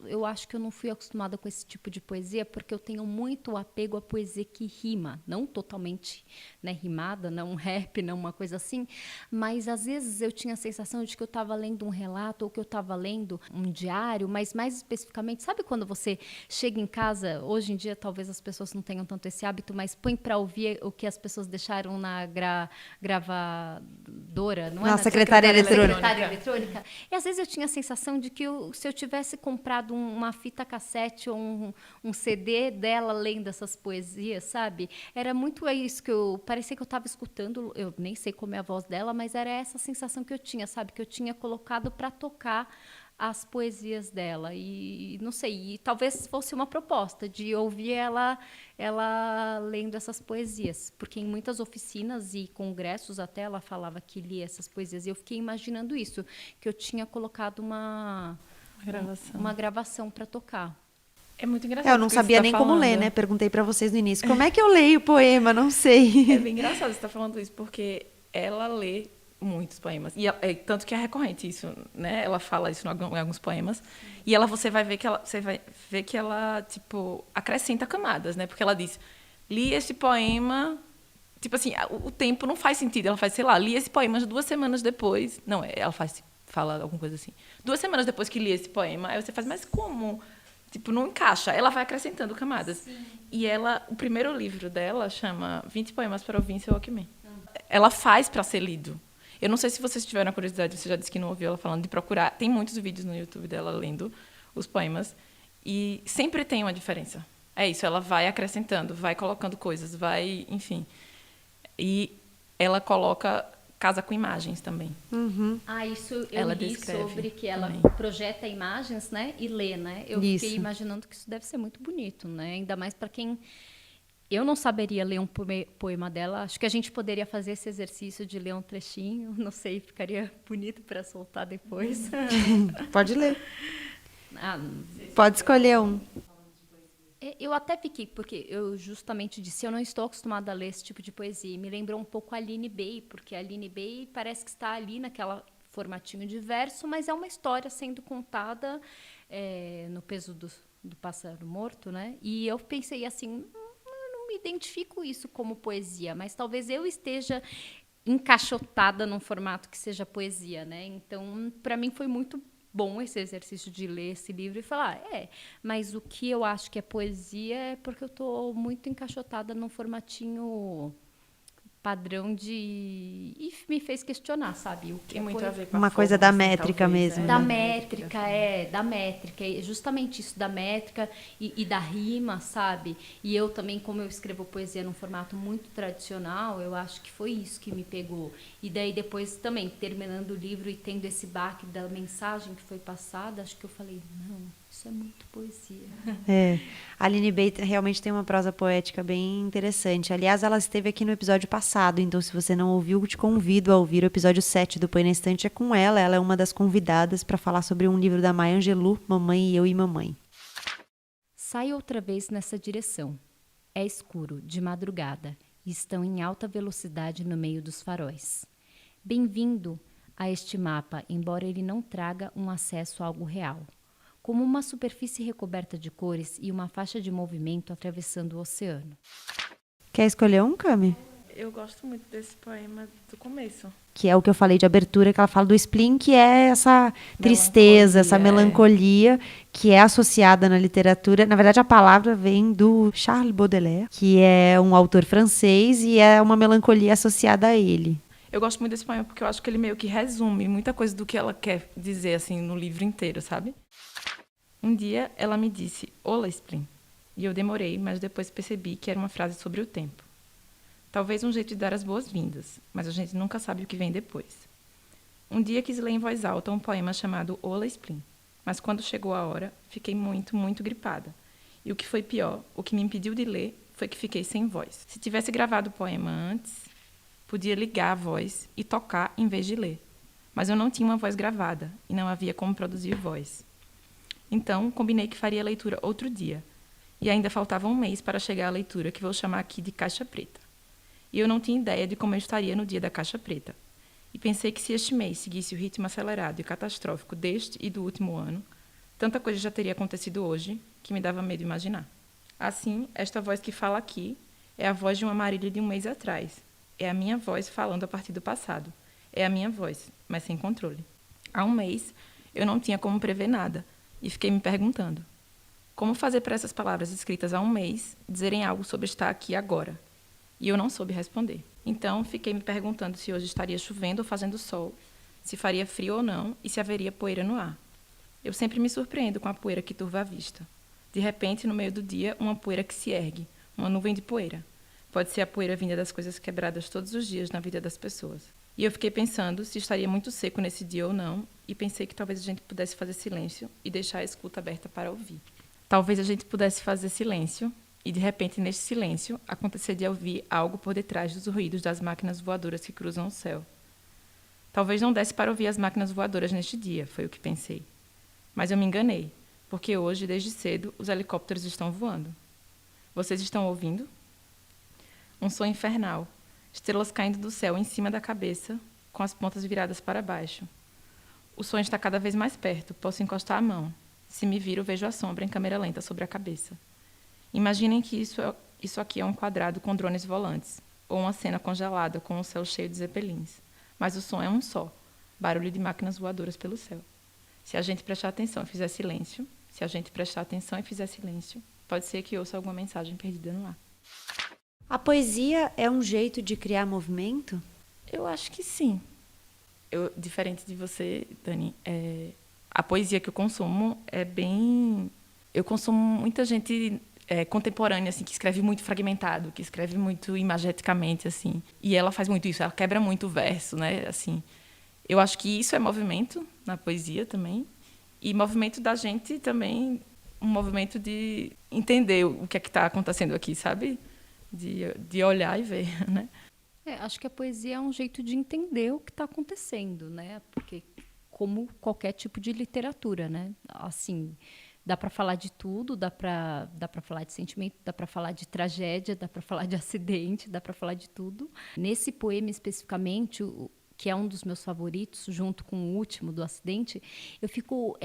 Speaker 3: eu acho que eu não fui acostumada com esse tipo de poesia, porque eu tenho muito apego à poesia que rima, não totalmente, né, rimada, não um rap, não uma coisa assim, mas às vezes eu tinha a sensação de que eu estava lendo um relato ou que eu estava lendo um diário, mas mais especificamente, sabe quando você chega em casa, hoje em dia talvez as pessoas não tenham tanto esse hábito, mas põe para ouvir o que as pessoas deixaram na gravadora, não é?
Speaker 2: Na secretária
Speaker 3: eletrônica. E às vezes eu tinha a sensação de que se eu tivesse comprado uma fita cassete ou um CD dela lendo essas poesias, sabe? Era muito isso que parecia que eu estava escutando, eu nem sei como é a voz dela, mas era essa sensação que eu tinha, sabe? Que eu tinha colocado para tocar as poesias dela. E não sei, e talvez fosse uma proposta de ouvir ela lendo essas poesias. Porque em muitas oficinas e congressos até ela falava que lia essas poesias. E eu fiquei imaginando isso, que eu tinha colocado uma gravação para tocar.
Speaker 4: É muito engraçado.
Speaker 2: Eu não
Speaker 4: porque
Speaker 2: sabia
Speaker 4: você tá
Speaker 2: nem como
Speaker 4: falando.
Speaker 2: ler, né? Perguntei pra vocês no início. Como é que eu leio poema? Não sei.
Speaker 4: É bem engraçado você estar falando isso, porque ela lê muitos poemas. E tanto que é recorrente isso, né? Ela fala isso em alguns poemas. E você vai ver que ela tipo, acrescenta camadas, né? Porque ela diz, li esse poema... Tipo assim, o tempo não faz sentido. Ela faz, sei lá, li esse poema 2 semanas depois. Não, ela fala alguma coisa assim. 2 semanas depois que li esse poema, aí você faz, mas como... Tipo, não encaixa. Ela vai acrescentando camadas. Sim. E o primeiro livro dela chama 20 Poemas para Ouvir em Seu Walkman. Ela faz para ser lido. Eu não sei se vocês tiveram a curiosidade, você já disse que não ouviu ela falando, de procurar. Tem muitos vídeos no YouTube dela lendo os poemas. E sempre tem uma diferença. É isso, ela vai acrescentando, vai colocando coisas, vai, enfim. E ela casa com imagens também.
Speaker 2: Uhum.
Speaker 3: Isso
Speaker 4: ela
Speaker 3: li
Speaker 4: descreve
Speaker 3: sobre que ela
Speaker 4: também.
Speaker 3: projeta imagens, né, e lê, né? Eu
Speaker 2: Isso.
Speaker 3: fiquei imaginando que isso deve ser muito bonito, né? Ainda mais para quem... Eu não saberia ler um poema dela. Acho que a gente poderia fazer esse exercício de ler um trechinho. Não sei, ficaria bonito para soltar depois.
Speaker 2: Pode ler. Pode escolher um.
Speaker 3: Eu até fiquei, porque eu justamente disse, eu não estou acostumada a ler esse tipo de poesia. Me lembrou um pouco a Aline Bay, porque a Aline Bay parece que está ali naquela formatinho de verso, mas é uma história sendo contada no peso do pássaro morto, né? E eu pensei assim, eu não me identifico isso como poesia, mas talvez eu esteja encaixotada num formato que seja poesia, né? Então, para mim foi muito bom esse exercício de ler esse livro e falar, mas o que eu acho que é poesia é porque eu estou muito encaixotada num formatinho padrão de... E me fez questionar, sabe? O que
Speaker 4: Tem muito a ver com
Speaker 2: uma coisa da métrica mesmo.
Speaker 3: Da
Speaker 2: né?
Speaker 3: métrica, é justamente isso, da métrica e da rima, sabe? E eu também, como eu escrevo poesia num formato muito tradicional, eu acho que foi isso que me pegou. E daí depois também, terminando o livro e tendo esse baque da mensagem que foi passada, acho que eu falei, não, isso é muito poesia.
Speaker 2: A Aline Bay realmente tem uma prosa poética bem interessante. Aliás, ela esteve aqui no episódio passado, então se você não ouviu, te convido a ouvir o episódio 7 do Põe na Estante, é com ela. Ela é uma das convidadas para falar sobre um livro da Maya Angelou, Mamãe, Eu e Mamãe.
Speaker 3: Sai outra vez nessa direção. É escuro, de madrugada, e estão em alta velocidade no meio dos faróis. Bem-vindo a este mapa, embora ele não traga um acesso a algo real. Como uma superfície recoberta de cores e uma faixa de movimento atravessando o oceano.
Speaker 2: Quer escolher um, Cami?
Speaker 4: Eu gosto muito desse poema do começo.
Speaker 2: Que é o que eu falei de abertura, que ela fala do spleen, que é essa tristeza, essa melancolia, que é associada na literatura. Na verdade, a palavra vem do Charles Baudelaire, que é um autor francês, e é uma melancolia associada a ele.
Speaker 4: Eu gosto muito desse poema porque eu acho que ele meio que resume muita coisa do que ela quer dizer assim no livro inteiro, sabe? Um dia ela me disse, "Olá, spleen." E eu demorei, mas depois percebi que era uma frase sobre o tempo. Talvez um jeito de dar as boas-vindas, mas a gente nunca sabe o que vem depois. Um dia quis ler em voz alta um poema chamado Olá, spleen, mas quando chegou a hora, fiquei muito, muito gripada. E o que foi pior, o que me impediu de ler, foi que fiquei sem voz. Se tivesse gravado o poema antes, podia ligar a voz e tocar em vez de ler. Mas eu não tinha uma voz gravada e não havia como produzir voz. Então, combinei que faria a leitura outro dia. E ainda faltava um mês para chegar à leitura, que vou chamar aqui de Caixa Preta. E eu não tinha ideia de como eu estaria no dia da Caixa Preta. E pensei que se este mês seguisse o ritmo acelerado e catastrófico deste e do último ano, tanta coisa já teria acontecido hoje que me dava medo de imaginar. Assim, esta voz que fala aqui é a voz de uma Marília de um mês atrás. É a minha voz falando a partir do passado. É a minha voz, mas sem controle. Há um mês, eu não tinha como prever nada. E fiquei me perguntando, como fazer para essas palavras escritas há um mês dizerem algo sobre estar aqui agora? E eu não soube responder. Então, fiquei me perguntando se hoje estaria chovendo ou fazendo sol, se faria frio ou não e se haveria poeira no ar. Eu sempre me surpreendo com a poeira que turva a vista. De repente, no meio do dia, uma poeira que se ergue, uma nuvem de poeira. Pode ser a poeira vinda das coisas quebradas todos os dias na vida das pessoas. E eu fiquei pensando se estaria muito seco nesse dia ou não, e pensei que talvez a gente pudesse fazer silêncio e deixar a escuta aberta para ouvir. Talvez a gente pudesse fazer silêncio e, de repente, neste silêncio, acontecer de ouvir algo por detrás dos ruídos das máquinas voadoras que cruzam o céu. Talvez não desse para ouvir as máquinas voadoras neste dia, foi o que pensei. Mas eu me enganei, porque hoje, desde cedo, os helicópteros estão voando. Vocês estão ouvindo? Um som infernal, estrelas caindo do céu em cima da cabeça, com as pontas viradas para baixo. O som está cada vez mais perto, posso encostar a mão. Se me viro, vejo a sombra em câmera lenta sobre a cabeça. Imaginem que isso aqui é um quadrado com drones volantes, ou uma cena congelada com o céu cheio de zeppelins. Mas o som é um só, barulho de máquinas voadoras pelo céu. Se a gente prestar atenção e fizer silêncio, pode ser que ouça alguma mensagem perdida no ar.
Speaker 2: A poesia é um jeito de criar movimento?
Speaker 4: Eu acho que sim. Diferente de você, Dani, a poesia que eu consumo é bem... Eu consumo muita gente contemporânea, assim, que escreve muito fragmentado, que escreve muito imageticamente, assim. E ela faz muito isso, ela quebra muito o verso, né? Assim, eu acho que isso é movimento na poesia também. E movimento da gente também, um movimento de entender o que é que está acontecendo aqui, sabe? De olhar e ver, né?
Speaker 3: Acho que a poesia é um jeito de entender o que está acontecendo, né? Porque como qualquer tipo de literatura, né? Assim, dá para falar de tudo, dá para falar de sentimento, dá para falar de tragédia, dá para falar de acidente, dá para falar de tudo. Nesse poema especificamente, que é um dos meus favoritos, junto com o último, do acidente, eu fico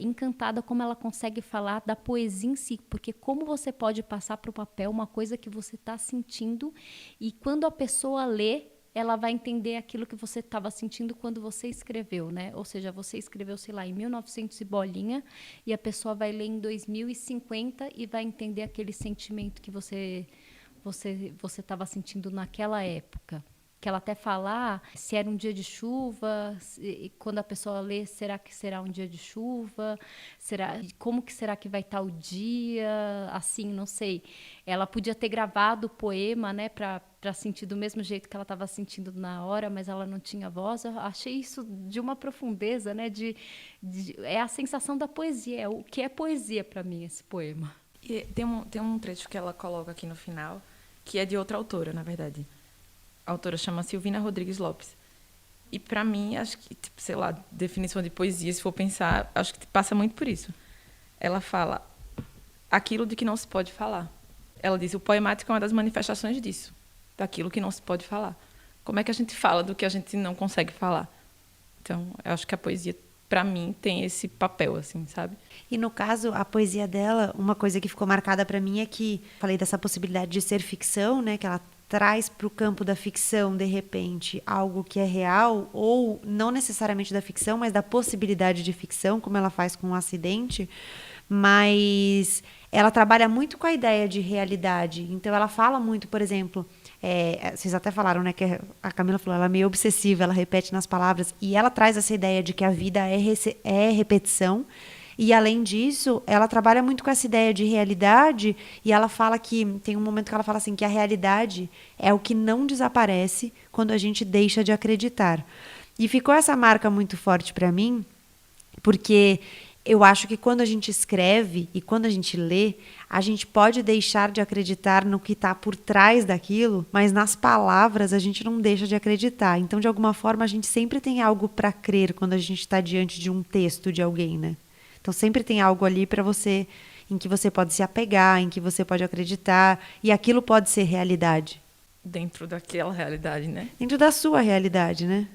Speaker 3: encantada como ela consegue falar da poesia em si, porque como você pode passar para o papel uma coisa que você está sentindo, e quando a pessoa lê, ela vai entender aquilo que você estava sentindo quando você escreveu, né? Ou seja, você escreveu, sei lá, em 1900 e bolinha, e a pessoa vai ler em 2050 e vai entender aquele sentimento que você estava sentindo naquela época. Que ela até fala se era um dia de chuva, e quando a pessoa lê, será que será um dia de chuva? Como que será que vai estar o dia? Assim, não sei. Ela podia ter gravado o poema, né, para sentir do mesmo jeito que ela estava sentindo na hora, mas ela não tinha voz. Eu achei isso de uma profundeza, né? É a sensação da poesia, é o que é poesia para mim, esse poema.
Speaker 4: E tem um trecho que ela coloca aqui no final, que é de outra autora, na verdade. A autora chama Silvina Rodrigues Lopes. E, para mim, acho que, tipo, sei lá, definição de poesia, se for pensar, acho que passa muito por isso. Ela fala aquilo de que não se pode falar. Ela diz, o poemático é uma das manifestações disso, daquilo que não se pode falar. Como é que a gente fala do que a gente não consegue falar? Então, eu acho que a poesia, para mim, tem esse papel, assim, sabe?
Speaker 2: E, no caso, a poesia dela, uma coisa que ficou marcada para mim é que, falei dessa possibilidade de ser ficção, né, que ela traz para o campo da ficção, de repente, algo que é real, ou não necessariamente da ficção, mas da possibilidade de ficção, como ela faz com o acidente, mas ela trabalha muito com a ideia de realidade. Então, ela fala muito, por exemplo, vocês até falaram, né, que a Camila falou, ela é meio obsessiva, ela repete nas palavras, e ela traz essa ideia de que a vida é repetição. E, além disso, ela trabalha muito com essa ideia de realidade, e ela fala que, tem um momento que ela fala assim, que a realidade é o que não desaparece quando a gente deixa de acreditar. E ficou essa marca muito forte para mim, porque eu acho que quando a gente escreve e quando a gente lê, a gente pode deixar de acreditar no que está por trás daquilo, mas nas palavras a gente não deixa de acreditar. Então, de alguma forma, a gente sempre tem algo para crer quando a gente está diante de um texto de alguém, né? Então, sempre tem algo ali para você, em que você pode se apegar, em que você pode acreditar, e aquilo pode ser realidade.
Speaker 4: Dentro daquela realidade, né?
Speaker 2: Dentro da sua realidade, né?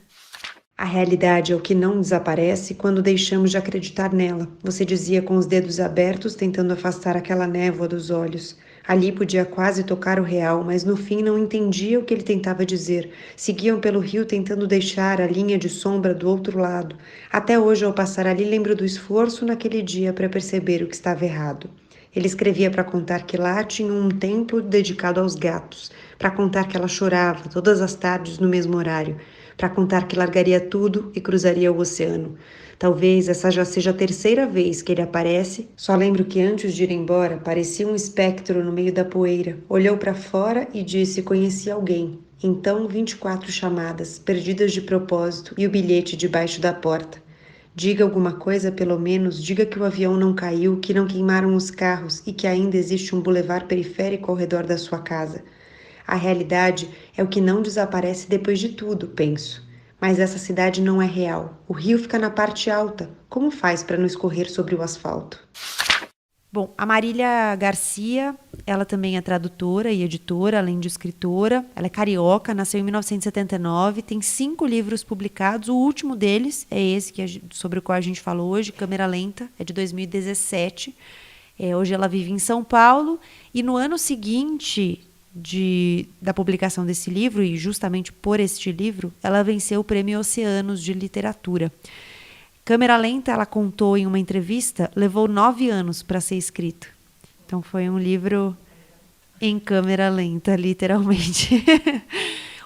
Speaker 5: A realidade é o que não desaparece quando deixamos de acreditar nela. Você dizia com os dedos abertos, tentando afastar aquela névoa dos olhos. Ali podia quase tocar o real, mas no fim não entendia o que ele tentava dizer. Seguiam pelo rio tentando deixar a linha de sombra do outro lado. Até hoje, ao passar ali, lembro do esforço naquele dia para perceber o que estava errado. Ele escrevia para contar que lá tinha um templo dedicado aos gatos, para contar que ela chorava todas as tardes no mesmo horário, para contar que largaria tudo e cruzaria o oceano. Talvez essa já seja a terceira vez que ele aparece. Só lembro que antes de ir embora, parecia um espectro no meio da poeira. Olhou para fora e disse: conheci alguém. Então 24 chamadas, perdidas de propósito, e o bilhete debaixo da porta. Diga alguma coisa, pelo menos, diga que o avião não caiu, que não queimaram os carros e que ainda existe um bulevar periférico ao redor da sua casa. A realidade é o que não desaparece depois de tudo, penso. Mas essa cidade não é real. O rio fica na parte alta. Como faz para não escorrer sobre o asfalto?
Speaker 2: Bom, a Marília Garcia, ela também é tradutora e editora, além de escritora. Ela é carioca, nasceu em 1979, tem 5 livros publicados. O último deles é esse sobre o qual a gente falou hoje, Câmera Lenta, é de 2017. Hoje ela vive em São Paulo e no ano seguinte da publicação desse livro, e justamente por este livro, ela venceu o Prêmio Oceanos de Literatura. Câmera Lenta, ela contou em uma entrevista, levou 9 anos para ser escrito. Então foi um livro em câmera lenta, literalmente.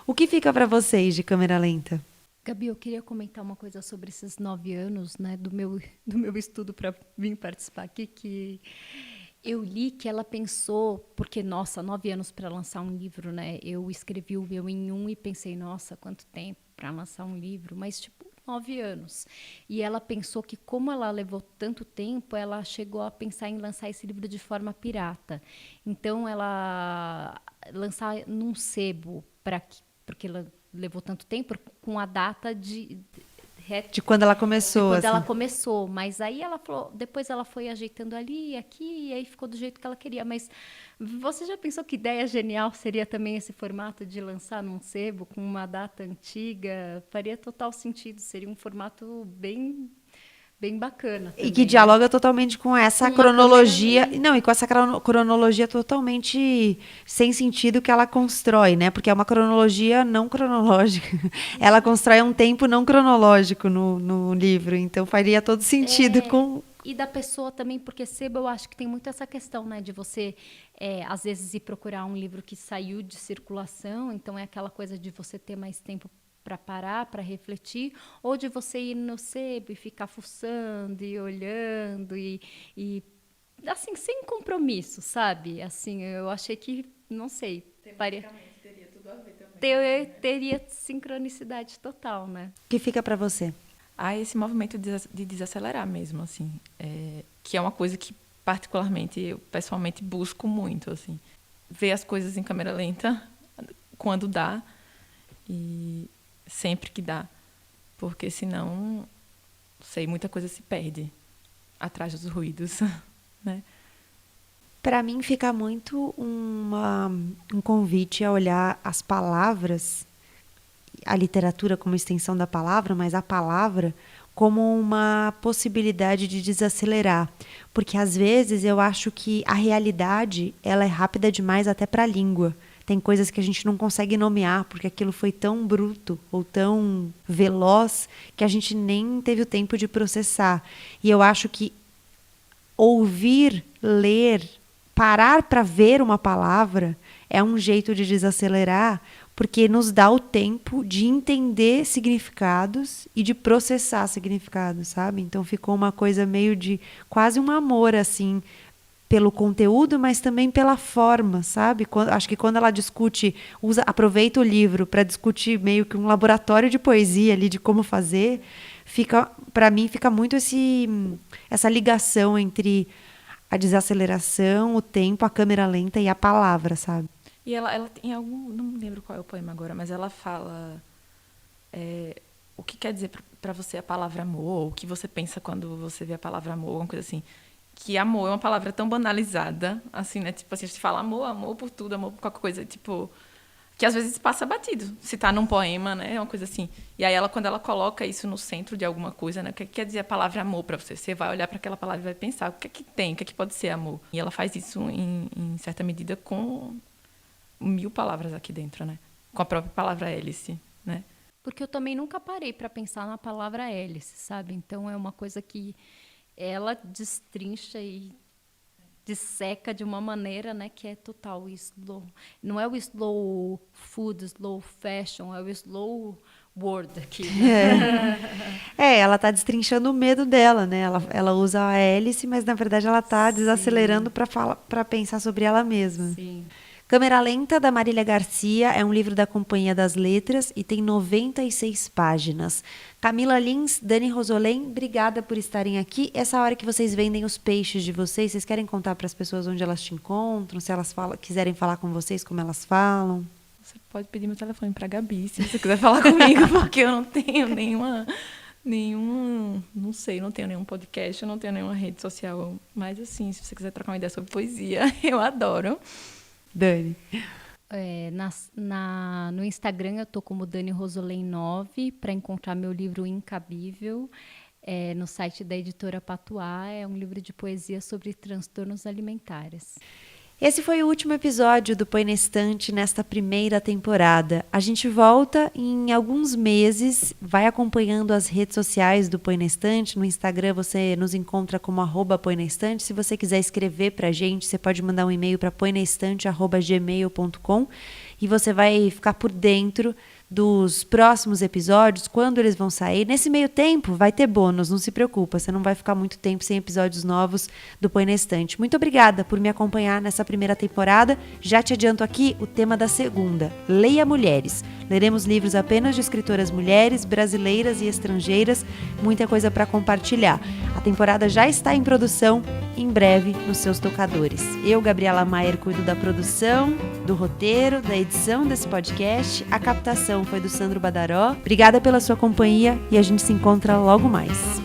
Speaker 2: O que fica para vocês de Câmera Lenta?
Speaker 3: Gabi, eu queria comentar uma coisa sobre esses 9 anos, né, do meu estudo para vir participar aqui, que eu li que ela pensou, porque, nossa, 9 anos para lançar um livro, né? Eu escrevi o meu em 1 e pensei, nossa, quanto tempo para lançar um livro, mas, tipo, 9 anos. E ela pensou que, como ela levou tanto tempo, ela chegou a pensar em lançar esse livro de forma pirata. Então, ela lançar num sebo, porque ela levou tanto tempo, com a data de
Speaker 2: quando ela começou.
Speaker 3: Quando ela começou. Mas aí ela falou, depois ela foi ajeitando ali e aqui, e aí ficou do jeito que ela queria. Mas você já pensou que ideia genial seria também esse formato de lançar num sebo com uma data antiga? Faria total sentido, seria um formato bem bacana também,
Speaker 2: e que dialoga totalmente com essa cronologia. Não, e com essa cronologia totalmente sem sentido que ela constrói, né? Porque é uma cronologia não cronológica. Ela constrói um tempo não cronológico no livro. Então faria todo sentido com.
Speaker 3: E da pessoa também, porque sebo eu acho que tem muito essa questão, né? De você, às vezes, ir procurar um livro que saiu de circulação. Então é aquela coisa de você ter mais tempo para parar, para refletir, ou de você ir no sebo e ficar fuçando e olhando e assim, sem compromisso, sabe? Assim, eu achei que, não sei, teria tudo a ver também. Teria sincronicidade total, né?
Speaker 2: O que fica para você?
Speaker 4: Esse movimento de desacelerar mesmo, assim, que é uma coisa que particularmente eu pessoalmente busco muito, assim, ver as coisas em câmera lenta quando dá e sempre que dá, porque senão, sei, muita coisa se perde atrás dos ruídos, né?
Speaker 2: Para mim fica muito um convite a olhar as palavras, a literatura como extensão da palavra, mas a palavra como uma possibilidade de desacelerar, porque às vezes eu acho que a realidade ela é rápida demais até para a língua. Tem coisas que a gente não consegue nomear, porque aquilo foi tão bruto ou tão veloz que a gente nem teve o tempo de processar. E eu acho que ouvir, ler, parar para ver uma palavra é um jeito de desacelerar, porque nos dá o tempo de entender significados e de processar significados, sabe? Então ficou uma coisa meio de quase um amor, assim, pelo conteúdo, mas também pela forma, sabe? Acho que quando ela discute, aproveita o livro para discutir meio que um laboratório de poesia ali, de como fazer, para mim fica muito essa ligação entre a desaceleração, o tempo, a câmera lenta e a palavra, sabe?
Speaker 4: E ela tem não me lembro qual é o poema agora, mas ela fala o que quer dizer para você a palavra amor, o que você pensa quando você vê a palavra amor, alguma coisa assim. Que amor é uma palavra tão banalizada, assim, né? Tipo assim, a gente fala amor por tudo, amor por qualquer coisa, tipo, que às vezes passa batido. Se tá num poema, né? É uma coisa assim. E aí quando ela coloca isso no centro de alguma coisa, né? O que quer dizer a palavra amor para você? Você vai olhar para aquela palavra e vai pensar, o que é que tem? O que é que pode ser amor? E ela faz isso em certa medida com 1000 palavras aqui dentro, né? Com a própria palavra hélice, né?
Speaker 3: Porque eu também nunca parei para pensar na palavra hélice, sabe? Então é uma coisa que ela destrincha e disseca de uma maneira, né, que é total slow. Não é o slow food, slow fashion, é o slow word aqui. Né?
Speaker 2: Ela tá destrinchando o medo dela, né? Ela usa a hélice, mas na verdade ela tá desacelerando para pensar sobre ela mesma.
Speaker 3: Sim.
Speaker 2: Câmera Lenta, da Marília Garcia, é um livro da Companhia das Letras e tem 96 páginas. Camila Lins, Dani Rosolém, obrigada por estarem aqui. Essa hora que vocês vendem os peixes de vocês querem contar para as pessoas onde elas te encontram? Se elas quiserem falar com vocês, como elas falam?
Speaker 4: Você pode pedir meu telefone para Gabi, se você quiser falar comigo, porque eu não tenho não tenho nenhum podcast, eu não tenho nenhuma rede social. Mas, assim, se você quiser trocar uma ideia sobre poesia, eu adoro.
Speaker 2: Dani.
Speaker 3: No Instagram eu tô como Dani Rosolém 9, para encontrar meu livro Incabível. No site da editora Patuá, é um livro de poesia sobre transtornos alimentares.
Speaker 2: Esse foi o último episódio do Põe na Estante nesta primeira temporada. A gente volta em alguns meses, vai acompanhando as redes sociais do Põe na Estante. No Instagram você nos encontra como @põenaestante. Se você quiser escrever pra gente, você pode mandar um e-mail para poinaestante@gmail.com e você vai ficar por dentro dos próximos episódios, quando eles vão sair. Nesse meio tempo vai ter bônus, não se preocupa, você não vai ficar muito tempo sem episódios novos do Põe na Estante. Muito obrigada por me acompanhar nessa primeira temporada. Já te adianto aqui o tema da segunda: Leia Mulheres. Leremos livros apenas de escritoras mulheres, brasileiras e estrangeiras, muita coisa para compartilhar. A temporada já está em produção, em breve nos seus tocadores. Eu, Gabriela Maier, cuido da produção, do roteiro, da edição desse podcast. A captação foi do Sandro Badaró. Obrigada pela sua companhia e a gente se encontra logo mais.